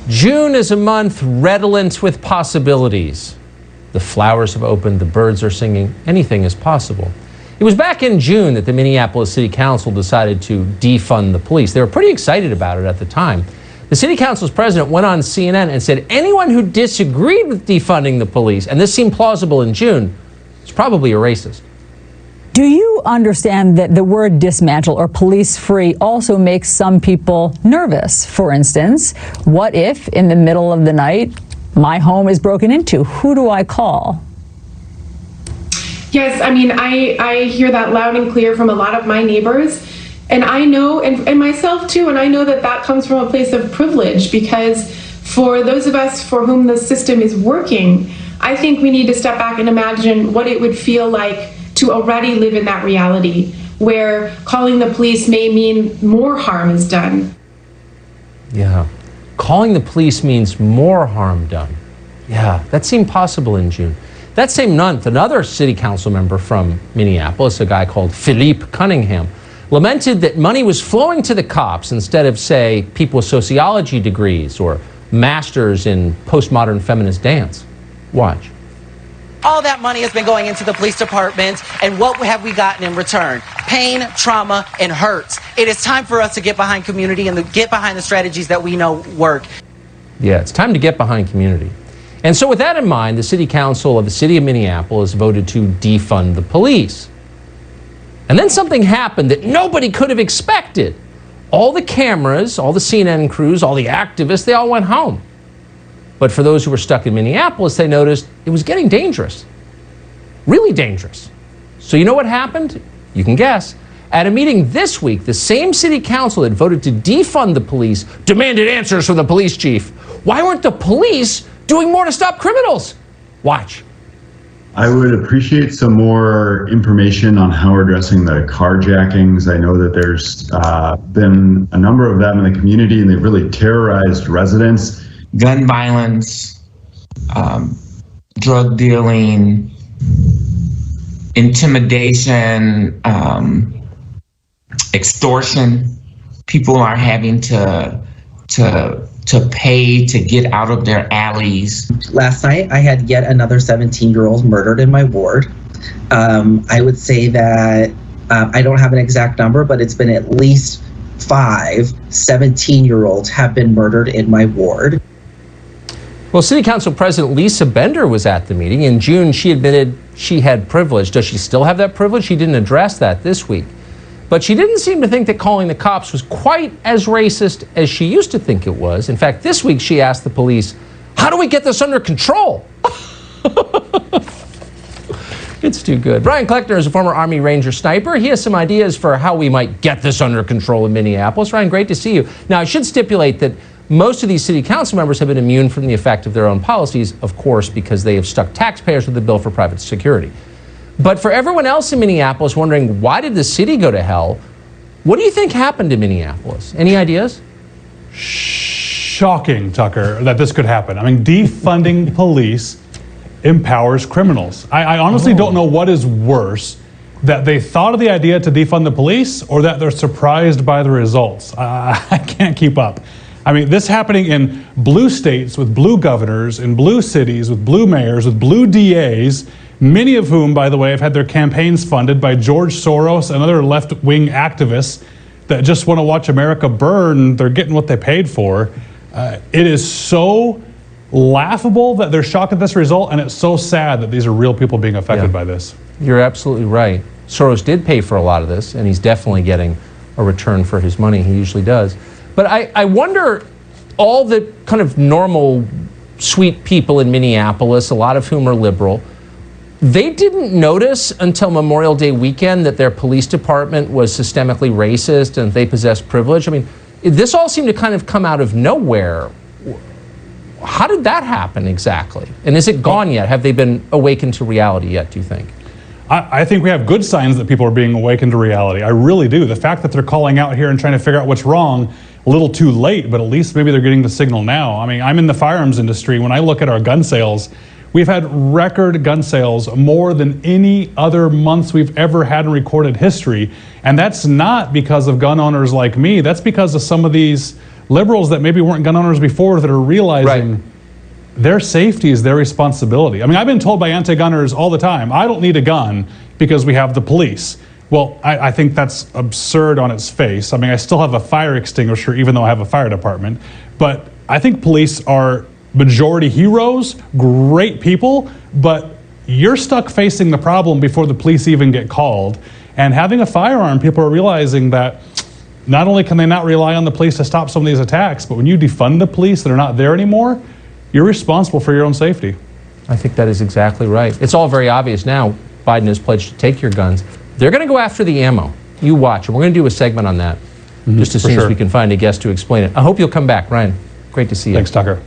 June is a month redolent with possibilities. The flowers have opened, the birds are singing, anything is possible. It was back in June that the Minneapolis City Council decided to defund the police. They were pretty excited about it at the time. The City Council's president went on CNN and said anyone who disagreed with defunding the police, and this seemed plausible in June, is probably a racist. Do you understand that the word dismantle or police free also makes some people nervous? For instance, what if in the middle of the night my home is broken into? Who do I call? Yes, I mean, I hear that loud and clear from a lot of my neighbors. And I know, and myself too, and I know that that comes from a place of privilege, because for those of us for whom the system is working, I think we need to step back and imagine what it would feel like to already live in that reality, where calling the police may mean more harm is done. Yeah, calling the police means more harm done. Yeah, that seemed possible in June. That same month, another city council member from Minneapolis, a guy called Philippe Cunningham, lamented that money was flowing to the cops instead of, say, people with sociology degrees or masters in postmodern feminist dance. Watch. All that money has been going into the police department, and what have we gotten in return? Pain, trauma, and hurt. It is time for us to get behind community and get behind the strategies that we know work. Yeah, it's time to get behind community. And so with that in mind, the City Council of the City of Minneapolis voted to defund the police. And then something happened that nobody could have expected. All the cameras, all the CNN crews, all the activists, they all went home. But for those who were stuck in Minneapolis, they noticed it was getting dangerous. Really dangerous. So you know what happened? You can guess. At a meeting this week, the same city council that voted to defund the police demanded answers from the police chief. Why weren't the police doing more to stop criminals? Watch. I would appreciate some more information on how we're addressing the carjackings. I know that there's been a number of them in the community, and they've really terrorized residents. Gun violence, drug dealing, intimidation, extortion. People are having to pay to get out of their alleys. Last night, I had yet another 17-year-old murdered in my ward. I would say that I don't have an exact number, but it's been at least 5 17-year-olds have been murdered in my ward. Well, City Council President Lisa Bender was at the meeting. In June, she admitted she had privilege. Does she still have that privilege? She didn't address that this week. But she didn't seem to think that calling the cops was quite as racist as she used to think it was. In fact, this week she asked the police, how do we get this under control? It's too good. Brian Cleckner is a former Army Ranger sniper. He has some ideas for how we might get this under control in Minneapolis. Ryan, great to see you. Now, I should stipulate that most of these city council members have been immune from the effect of their own policies, of course, because they have stuck taxpayers with the bill for private security. But for everyone else in Minneapolis wondering, why did the city go to hell? What do you think happened in Minneapolis? Any ideas? Shocking, Tucker, that this could happen. I mean, defunding police empowers criminals. I honestly don't know what is worse, that they thought of the idea to defund the police or that they're surprised by the results. I can't keep up. I mean, this happening in blue states with blue governors, in blue cities with blue mayors, with blue DAs, many of whom, by the way, have had their campaigns funded by George Soros and other left-wing activists that just want to watch America burn. They're getting what they paid for. It is so laughable that they're shocked at this result, and it's so sad that these are real people being affected by this. You're absolutely right. Soros did pay for a lot of this, and he's definitely getting a return for his money. He usually does. But I wonder, all the kind of normal, sweet people in Minneapolis, a lot of whom are liberal, they didn't notice until Memorial Day weekend that their police department was systemically racist and they possessed privilege. I mean, this all seemed to kind of come out of nowhere. How did that happen exactly? And is it gone yet? Have they been awakened to reality yet, do you think? I think we have good signs that people are being awakened to reality. I really do. The fact that they're calling out here and trying to figure out what's wrong, a little too late, but at least maybe they're getting the signal now. I mean, I'm in the firearms industry. When I look at our gun sales, we've had record gun sales, more than any other months we've ever had in recorded history. And that's not because of gun owners like me. That's because of some of these liberals that maybe weren't gun owners before that are realizing their safety is their responsibility. I mean, I've been told by anti-gunners all the time, I don't need a gun because we have the police. Well, I think that's absurd on its face. I mean, I still have a fire extinguisher even though I have a fire department. But I think police are majority heroes, great people, but you're stuck facing the problem before the police even get called. And having a firearm, people are realizing that not only can they not rely on the police to stop some of these attacks, but when you defund the police that are not there anymore, you're responsible for your own safety. I think that is exactly right. It's all very obvious now. Biden has pledged to take your guns. They're going to go after the ammo. You watch, and we're going to do a segment on that just as soon as we can find a guest to explain it. I hope you'll come back, Ryan. Great to see you. Thanks, Tucker.